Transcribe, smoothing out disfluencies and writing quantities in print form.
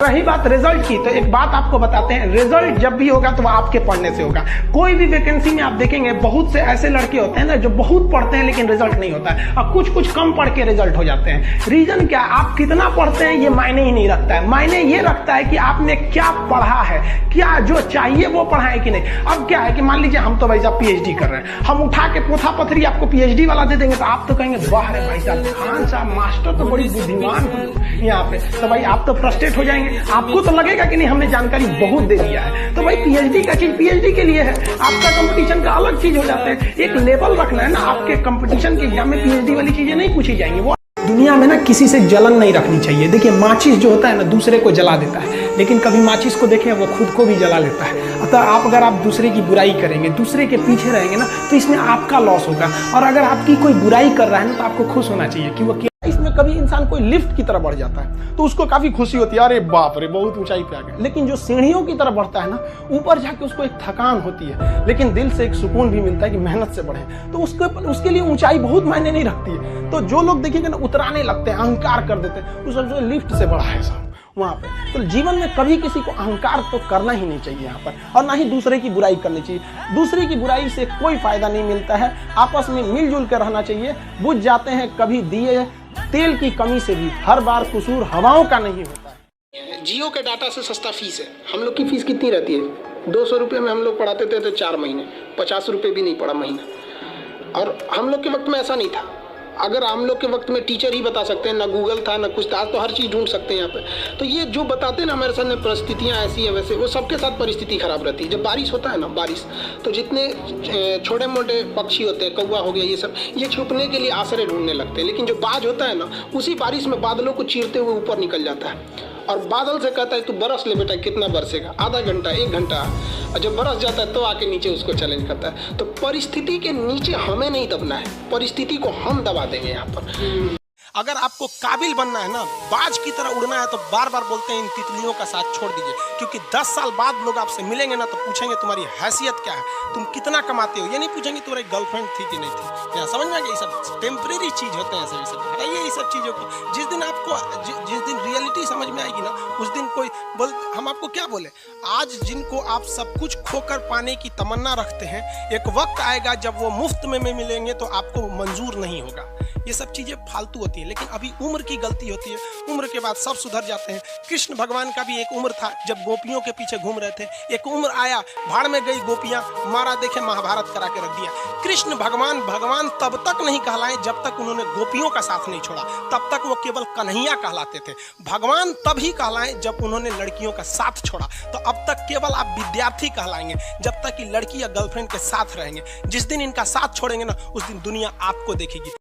रही बात रिजल्ट की, तो एक बात आपको बताते हैं, रिजल्ट जब भी होगा तो वो आपके पढ़ने से होगा। कोई भी वैकेंसी में आप देखेंगे बहुत से ऐसे लड़के होते हैं ना जो बहुत पढ़ते हैं लेकिन रिजल्ट नहीं होता है, और कुछ कुछ कम पढ़ के रिजल्ट हो जाते हैं। रीजन क्या, आप कितना पढ़ते हैं ये मायने ही नहीं रखता है, मायने ये रखता है कि आपने क्या पढ़ा है, क्या जो चाहिए वो पढ़ा है कि नहीं। अब क्या है कि मान लीजिए हम तो भाई साहब पीएचडी कर रहे हैं, हम उठा के पोथा पथरी आपको पीएचडी वाला दे देंगे तो आप तो कहेंगे वाह रे भाई साहब, खान साहब मास्टर तो बड़ी बुद्धिमान हो यहाँ पे, तो भाई आप तो फ्रस्ट्रेट हो जाएंगे, आपको तो लगेगा कि नहीं हमने जानकारी बहुत दे दिया है। तो भाई पीएचडी का चीज पीएचडी के लिए है, आपका कंपटीशन का अलग चीज हो जाता है। एक लेवल रखना है ना, आपके कंपटीशन के एग्जाम में पीएचडी वाली चीजें नहीं पूछी जाएंगी। वो दुनिया में ना किसी से जलन नहीं रखनी चाहिए। देखिए माचिस जो होता है ना दूसरे को जला देता है, लेकिन कभी माचिस को देखें वो खुद को भी जला लेता है। अतः आप अगर आप दूसरे की बुराई करेंगे, दूसरे के पीछे रहेंगे ना, तो इसमें आपका लॉस होगा। और अगर आपकी कोई बुराई कर रहा है ना तो आपको खुश होना चाहिए कि वो इसमें कभी इंसान कोई लिफ्ट की तरफ बढ़ जाता है तो उसको काफी खुशी होती है, अरे बाप रे बहुत ऊंचाई पे आ गए। लेकिन जो सीढ़ियों की तरफ बढ़ता है ना, ऊपर जाके उसको एक थकान होती है, लेकिन दिल से एक सुकून भी मिलता है कि मेहनत से बढ़े, तो उसके लिए ऊंचाई बहुत मायने नहीं रखती है। तो जो लोग देखिएगा ना उतराने लगते हैं, अहंकार कर देते हैं, उस सबसे लिफ्ट से बढ़ा है सब वहां पे। तो जीवन में कभी किसी को अहंकार तो करना ही नहीं चाहिए यहाँ पर, और ना ही दूसरे की बुराई करनी चाहिए। दूसरे की बुराई से कोई फायदा नहीं मिलता है, आपस में मिलजुल कर रहना चाहिए। बुझ जाते हैं कभी दिए तेल की कमी से भी, हर बार कसूर हवाओं का नहीं होता है। जियो के डाटा से सस्ता फीस है। हम लोग की फीस कितनी रहती है? 200 रुपये में हम लोग पढ़ाते थे तो 4 महीने, 50 रुपये भी नहीं पड़ा महीना। और हम लोग के वक्त में ऐसा नहीं था। अगर हम लोग के वक्त में टीचर ही बता सकते हैं, ना गूगल था ना कुछ था, आज तो हर चीज़ ढूंढ सकते हैं यहाँ पे। तो ये जो बताते हैं ना हमारे सामने परिस्थितियाँ ऐसी है वैसे, वो सबके साथ परिस्थिति खराब रहती है। जब बारिश होता है ना, बारिश तो जितने छोटे मोटे पक्षी होते हैं, कौवा हो गया, ये सब ये छुपने के लिए आश्रय ढूंढने लगते हैं। लेकिन जो बाज होता है ना, उसी बारिश में बादलों को चीरते हुए ऊपर निकल जाता है और बादल से कहता है तू बरस ले बेटा, कितना बरसेगा? आधा घंटा, 1 घंटा। और जब बरस जाता है तो आके नीचे उसको चैलेंज करता है। तो परिस्थिति के नीचे हमें नहीं दबना है, परिस्थिति को हम दबा देंगे यहाँ पर। अगर आपको काबिल बनना है ना, बाज की तरह उड़ना है, तो बार बार बोलते हैं इन तितलियों का साथ छोड़ दीजिए, क्योंकि 10 साल बाद लोग आपसे मिलेंगे ना तो पूछेंगे तुम्हारी हैसियत क्या है, तुम कितना कमाते हो। ये नहीं पूछेंगे तुम्हारी गर्लफ्रेंड थी कि नहीं थी। यहाँ समझ में आ गया, ये सब टेम्परेरी चीज होते हैं, सभी सब हटाइए ये सब चीजों को। जिस दिन आपको जिस दिन रियलिटी समझ में आएगी ना, उस दिन कोई हम आपको क्या बोले, आज जिनको आप सब कुछ खोकर पाने की तमन्ना रखते हैं, एक वक्त आएगा जब वो मुफ्त में मिलेंगे तो आपको मंजूर नहीं होगा। ये सब चीजें फालतू होती है, लेकिन अभी उम्र की गलती होती है, उम्र के बाद सब सुधर जाते हैं। कृष्ण भगवान का भी एक उम्र था जब गोपियों के पीछे घूम रहे थे, एक उम्र आया भाड़ में गई गोपियां, मारा देखे महाभारत करा के रख दिया। कृष्ण भगवान तब तक नहीं कहलाए जब तक उन्होंने गोपियों का साथ नहीं छोड़ा, तब तक वो केवल कन्हैया कहलाते थे। भगवान तभी कहलाए जब उन्होंने लड़कियों का साथ छोड़ा। तो अब तक केवल आप विद्यार्थी कहलाएंगे जब तक कि लड़की या गर्लफ्रेंड के साथ रहेंगे। जिस दिन इनका साथ छोड़ेंगे ना, उस दिन दुनिया आपको देखेगी।